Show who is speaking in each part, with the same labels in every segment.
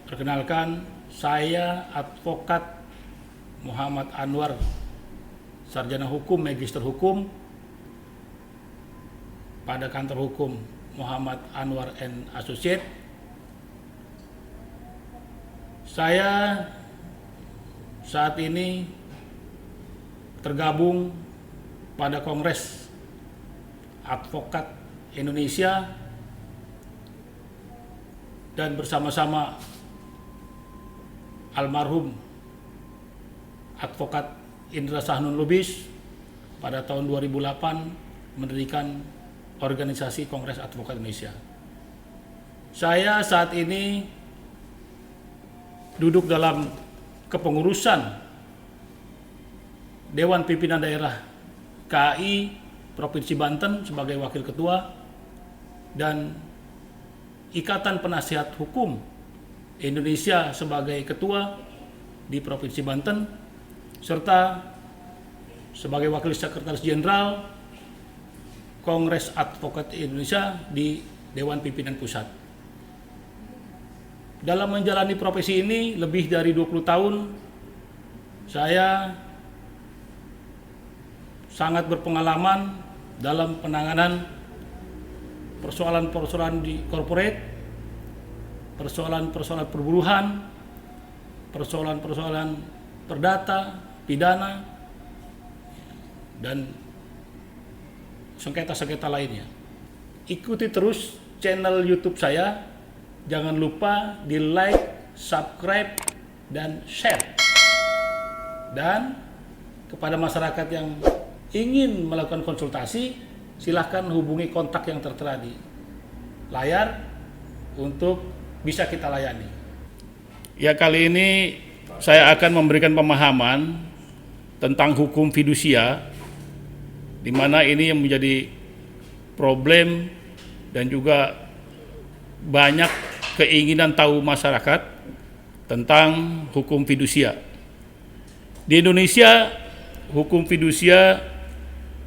Speaker 1: Perkenalkan, saya advokat Muhammad Anwar, sarjana hukum, magister hukum pada kantor hukum Muhammad Anwar & Associate. Saya saat ini tergabung pada Kongres Advokat Indonesia dan bersama-sama almarhum Advokat Indra Sahnun Lubis pada tahun 2008 mendirikan organisasi Kongres Advokat Indonesia. Saya saat ini duduk dalam kepengurusan Dewan Pimpinan Daerah KAI Provinsi Banten sebagai Wakil Ketua dan Ikatan Penasihat Hukum Indonesia sebagai Ketua di Provinsi Banten, serta sebagai Wakil Sekretaris Jenderal Kongres Advokat Indonesia di Dewan Pimpinan Pusat. Dalam menjalani profesi ini lebih dari 20 tahun, saya sangat berpengalaman dalam penanganan persoalan-persoalan di corporate, persoalan-persoalan perburuhan, persoalan-persoalan perdata, pidana, dan sengketa-sengketa lainnya. Ikuti terus channel YouTube saya, jangan lupa di like, subscribe, dan share. Dan kepada masyarakat yang ingin melakukan konsultasi, silahkan hubungi kontak yang tertera di layar untuk bisa kita layani. Ya, kali ini saya akan memberikan pemahaman tentang hukum fidusia, di mana ini yang menjadi problem dan juga banyak keinginan tahu masyarakat tentang hukum fidusia. Di Indonesia, hukum fidusia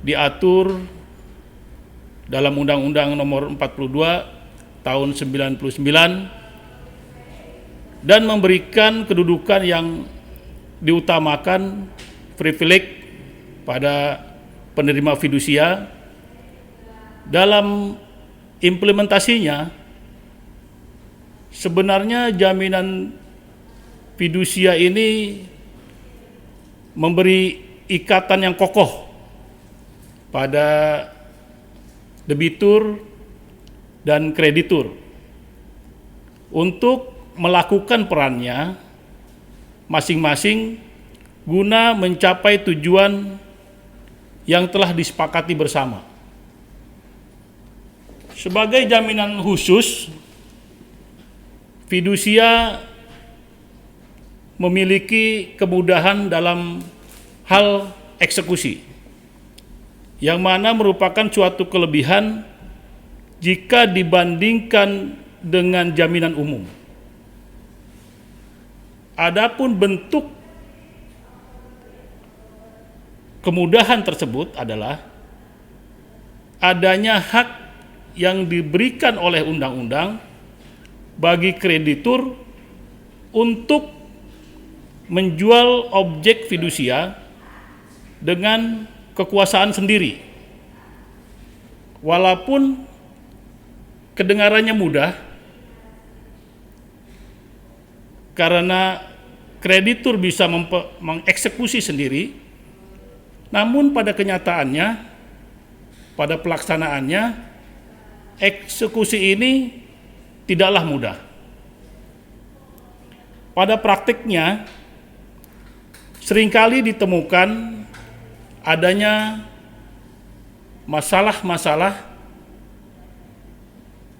Speaker 1: diatur dalam Undang-Undang Nomor 42 Tahun 99 dan memberikan kedudukan yang diutamakan privilege pada penerima fidusia. Dalam implementasinya, sebenarnya jaminan fidusia ini memberi ikatan yang kokoh pada debitur dan kreditur untuk melakukan perannya masing-masing guna mencapai tujuan yang telah disepakati bersama. Sebagai jaminan khusus, fidusia memiliki kemudahan dalam hal eksekusi, yang mana merupakan suatu kelebihan jika dibandingkan dengan jaminan umum. Adapun bentuk kemudahan tersebut adalah adanya hak yang diberikan oleh undang-undang bagi kreditur untuk menjual objek fidusia dengan kekuasaan sendiri. Walaupun kedengarannya mudah, karena kreditur bisa mengeksekusi sendiri, namun pada kenyataannya, pada pelaksanaannya, eksekusi ini tidaklah mudah. Pada praktiknya, seringkali ditemukan adanya masalah-masalah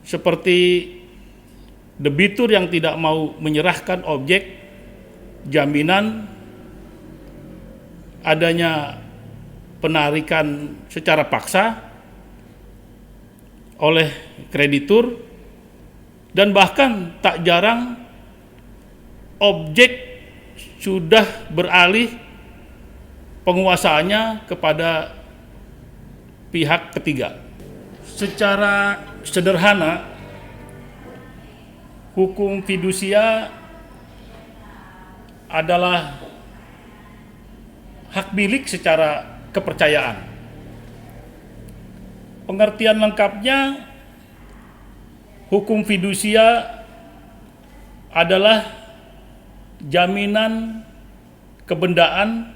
Speaker 1: seperti debitur yang tidak mau menyerahkan objek jaminan, adanya penarikan secara paksa oleh kreditur, dan bahkan tak jarang objek sudah beralih penguasaannya kepada pihak ketiga. Secara sederhana, hukum fidusia adalah hak milik secara kepercayaan. Pengertian lengkapnya, hukum fidusia adalah jaminan kebendaan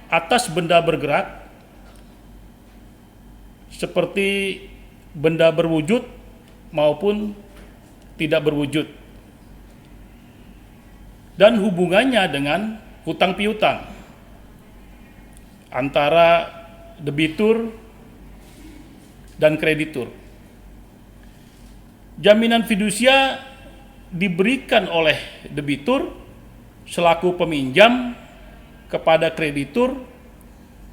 Speaker 1: atas benda bergerak seperti benda berwujud maupun tidak berwujud, dan hubungannya dengan hutang piutang antara debitur dan kreditur. Jaminan fidusia diberikan oleh debitur selaku peminjam kepada kreditur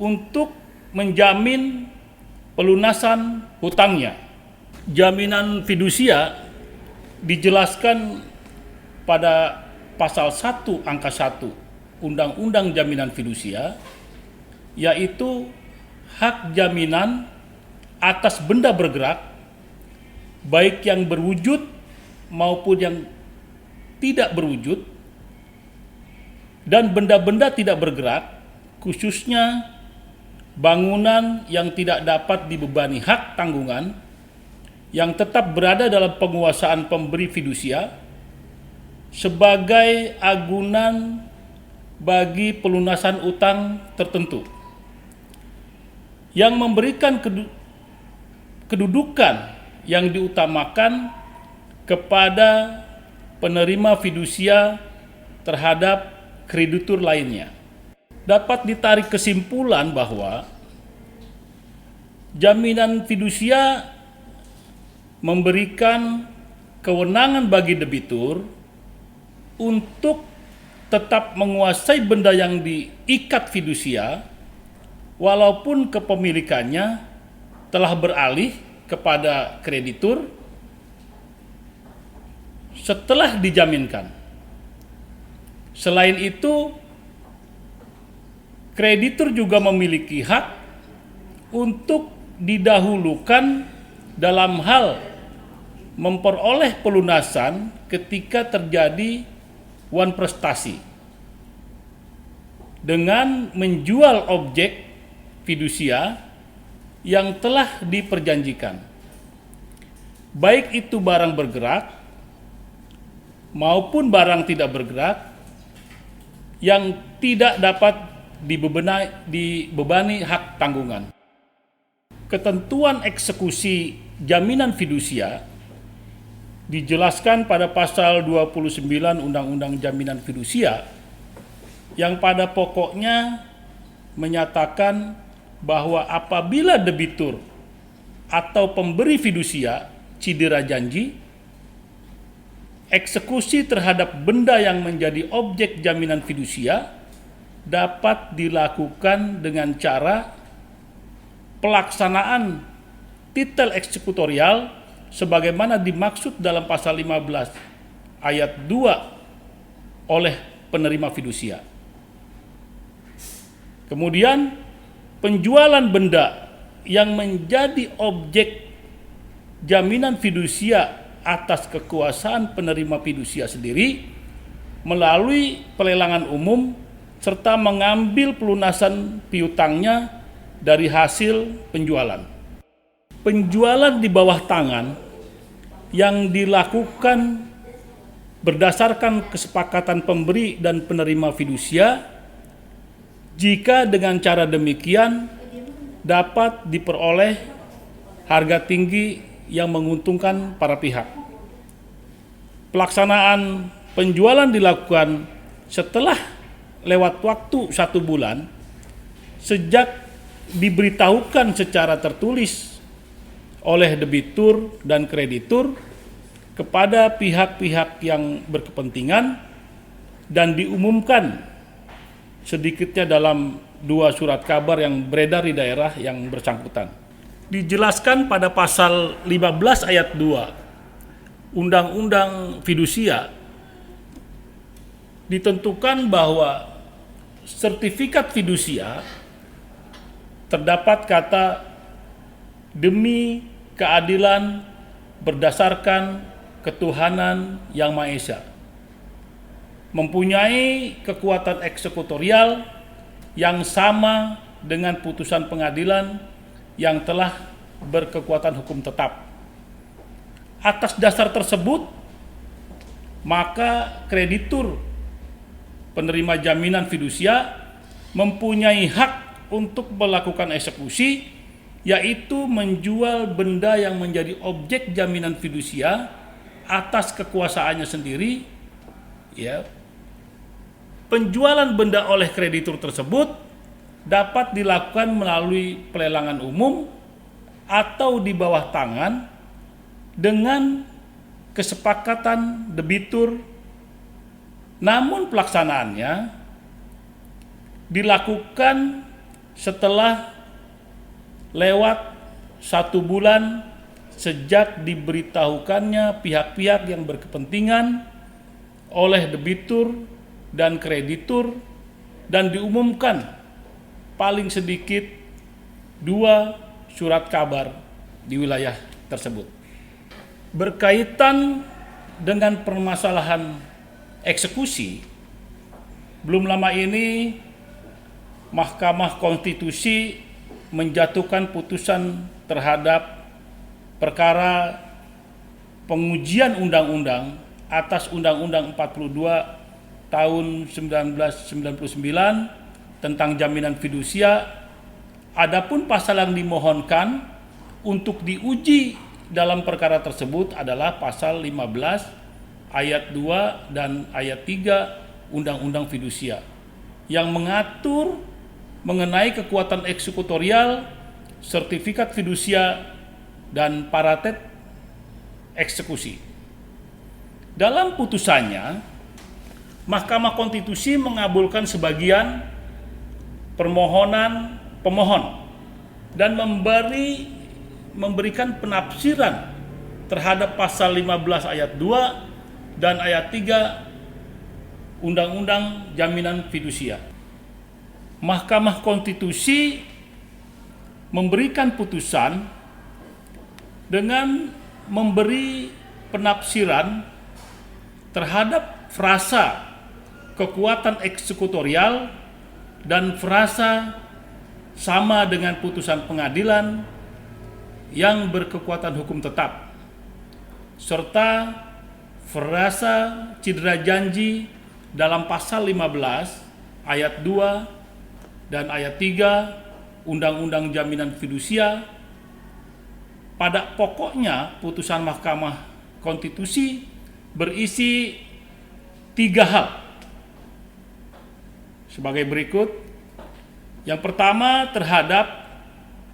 Speaker 1: untuk menjamin pelunasan hutangnya. Jaminan fidusia dijelaskan pada pasal 1 angka 1 Undang-Undang Jaminan Fidusia, yaitu hak jaminan atas benda bergerak, baik yang berwujud maupun yang tidak berwujud, dan benda-benda tidak bergerak, khususnya bangunan yang tidak dapat dibebani hak tanggungan, yang tetap berada dalam penguasaan pemberi fidusia sebagai agunan bagi pelunasan utang tertentu, yang memberikan kedudukan yang diutamakan kepada penerima fidusia terhadap kreditur lainnya. Dapat ditarik kesimpulan bahwa jaminan fidusia memberikan kewenangan bagi debitur untuk tetap menguasai benda yang diikat fidusia walaupun kepemilikannya telah beralih kepada kreditur setelah dijaminkan. Selain itu, kreditur juga memiliki hak untuk didahulukan dalam hal memperoleh pelunasan ketika terjadi wan prestasi dengan menjual objek fidusia yang telah diperjanjikan, baik itu barang bergerak maupun barang tidak bergerak yang tidak dapat dibebani hak tanggungan. Ketentuan eksekusi jaminan fidusia dijelaskan pada pasal 29 Undang-Undang Jaminan Fidusia, yang pada pokoknya menyatakan bahwa apabila debitur atau pemberi fidusia cedera janji, eksekusi terhadap benda yang menjadi objek jaminan fidusia dapat dilakukan dengan cara pelaksanaan titel eksekutorial sebagaimana dimaksud dalam pasal 15 ayat 2 oleh penerima fidusia. Kemudian penjualan benda yang menjadi objek jaminan fidusia atas kekuasaan penerima fidusia sendiri melalui pelelangan umum serta mengambil pelunasan piutangnya dari hasil penjualan. Penjualan di bawah tangan yang dilakukan berdasarkan kesepakatan pemberi dan penerima fidusia, jika dengan cara demikian dapat diperoleh harga tinggi yang menguntungkan para pihak. Pelaksanaan penjualan dilakukan setelah lewat waktu 1 bulan sejak diberitahukan secara tertulis oleh debitur dan kreditur kepada pihak-pihak yang berkepentingan dan diumumkan sedikitnya dalam 2 surat kabar yang beredar di daerah yang bersangkutan. Dijelaskan pada pasal 15 ayat 2 Undang-Undang Fidusia ditentukan bahwa sertifikat fidusia terdapat kata demi keadilan berdasarkan ketuhanan yang Maha Esa. mempunyai kekuatan eksekutorial yang sama dengan putusan pengadilan yang telah berkekuatan hukum tetap. Atas dasar tersebut, maka kreditur penerima jaminan fidusia mempunyai hak untuk melakukan eksekusi, yaitu menjual benda yang menjadi objek jaminan fidusia atas kekuasaannya sendiri. Ya, penjualan benda oleh kreditur tersebut dapat dilakukan melalui pelelangan umum atau di bawah tangan dengan kesepakatan debitur, namun pelaksanaannya dilakukan setelah lewat 1 bulan sejak diberitahukannya pihak-pihak yang berkepentingan oleh debitur dan kreditur dan diumumkan paling sedikit 2 surat kabar di wilayah tersebut. Berkaitan dengan permasalahan eksekusi, belum lama ini Mahkamah Konstitusi menjatuhkan putusan terhadap perkara pengujian undang-undang atas Undang-Undang 42 tahun 1999 tentang jaminan fidusia. Adapun pasal yang dimohonkan untuk diuji dalam perkara tersebut adalah pasal 15 ayat 2 dan ayat 3 Undang-Undang Fidusia yang mengatur mengenai kekuatan eksekutorial, sertifikat fidusia, dan paratet eksekusi. Dalam putusannya, Mahkamah Konstitusi mengabulkan sebagian permohonan pemohon dan memberikan penafsiran terhadap pasal 15 ayat 2 dan ayat 3 Undang-Undang Jaminan Fidusia. Mahkamah Konstitusi memberikan putusan dengan memberi penafsiran terhadap frasa kekuatan eksekutorial dan frasa sama dengan putusan pengadilan yang berkekuatan hukum tetap, serta frasa cedera janji dalam pasal 15 ayat 2 dan ayat 3 Undang-Undang Jaminan Fidusia. Pada pokoknya putusan Mahkamah Konstitusi berisi 3 hal sebagai berikut. Yang pertama, terhadap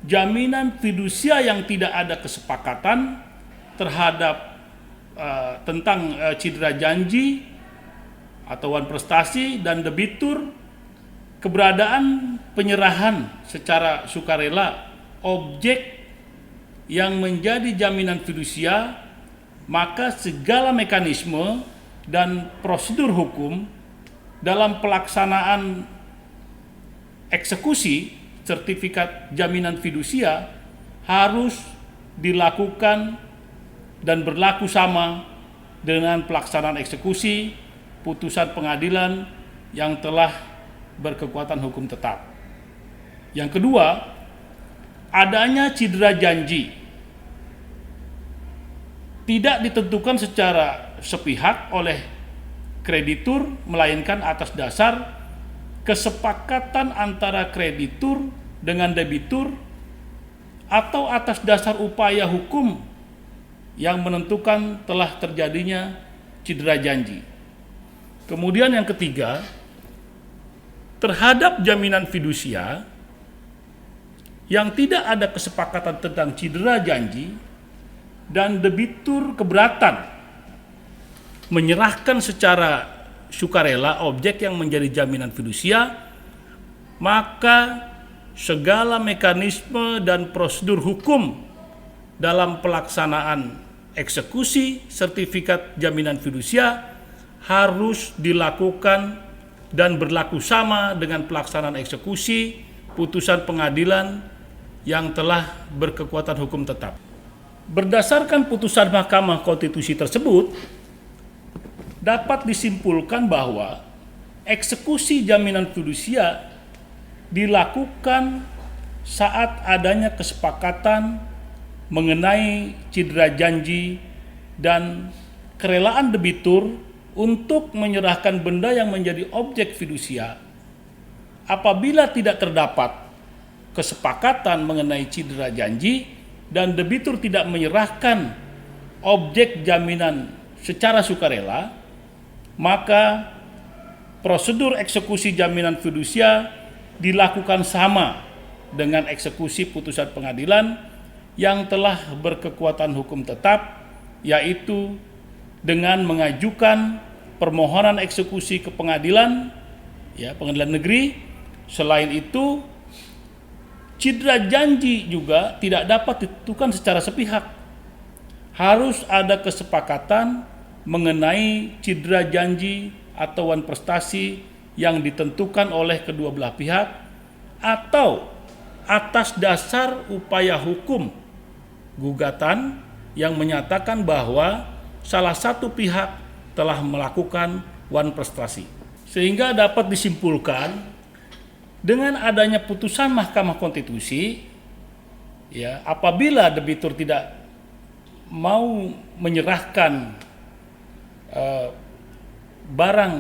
Speaker 1: jaminan fidusia yang tidak ada kesepakatan terhadap tentang cedera janji atau wan prestasi dan debitur, keberadaan penyerahan secara sukarela objek yang menjadi jaminan fidusia, maka segala mekanisme dan prosedur hukum dalam pelaksanaan eksekusi sertifikat jaminan fidusia harus dilakukan dan berlaku sama dengan pelaksanaan eksekusi putusan pengadilan yang telah berkekuatan hukum tetap. Yang kedua, adanya cedera janji tidak ditentukan secara sepihak oleh kreditur, melainkan atas dasar kesepakatan antara kreditur dengan debitur atau atas dasar upaya hukum yang menentukan telah terjadinya cedera janji. Kemudian yang ketiga, terhadap jaminan fidusia yang tidak ada kesepakatan tentang cedera janji dan debitur keberatan menyerahkan secara sukarela objek yang menjadi jaminan fidusia, maka segala mekanisme dan prosedur hukum dalam pelaksanaan eksekusi sertifikat jaminan fidusia harus dilakukan dan berlaku sama dengan pelaksanaan eksekusi putusan pengadilan yang telah berkekuatan hukum tetap. Berdasarkan putusan Mahkamah Konstitusi tersebut, dapat disimpulkan bahwa eksekusi jaminan fidusia dilakukan saat adanya kesepakatan mengenai cedera janji dan kerelaan debitur untuk menyerahkan benda yang menjadi objek fidusia. Apabila tidak terdapat kesepakatan mengenai cedera janji dan debitur tidak menyerahkan objek jaminan secara sukarela, maka prosedur eksekusi jaminan fidusia dilakukan sama dengan eksekusi putusan pengadilan yang telah berkekuatan hukum tetap, yaitu dengan mengajukan permohonan eksekusi ke pengadilan, pengadilan negeri. Selain itu, cedera janji juga tidak dapat ditentukan secara sepihak. Harus ada kesepakatan mengenai cedera janji atau wan prestasi yang ditentukan oleh kedua belah pihak atau atas dasar upaya hukum gugatan yang menyatakan bahwa salah satu pihak telah melakukan wan prestasi. Sehingga dapat disimpulkan dengan adanya putusan Mahkamah Konstitusi, apabila debitur tidak mau menyerahkan barang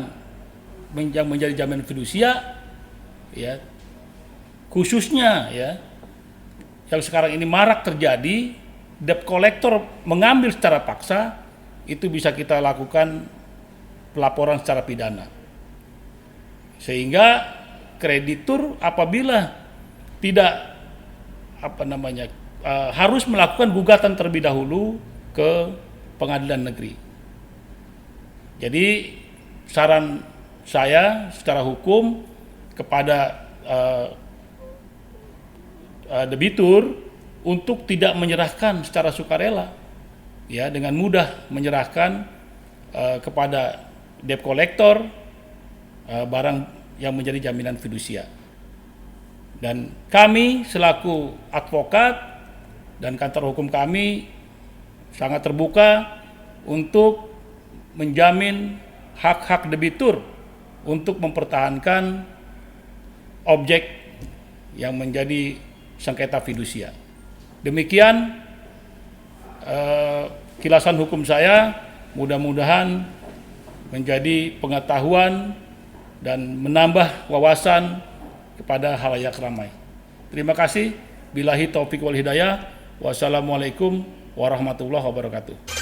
Speaker 1: yang menjadi jaminan fidusia, khususnya yang sekarang ini marak terjadi, debt collector mengambil secara paksa, itu bisa kita lakukan pelaporan secara pidana. Sehingga kreditur apabila tidak harus melakukan gugatan terlebih dahulu ke pengadilan negeri. Jadi saran saya secara hukum kepada debitur untuk tidak menyerahkan secara sukarela, dengan mudah menyerahkan kepada debt collector barang yang menjadi jaminan fidusia. Dan kami selaku advokat dan kantor hukum kami sangat terbuka untuk menjamin hak-hak debitur untuk mempertahankan objek yang menjadi sengketa fidusia. Demikian kilasan hukum saya, mudah-mudahan menjadi pengetahuan dan menambah wawasan kepada halayak ramai. Terima kasih. Billahi taufiq wal hidayah. Wassalamualaikum warahmatullahi wabarakatuh.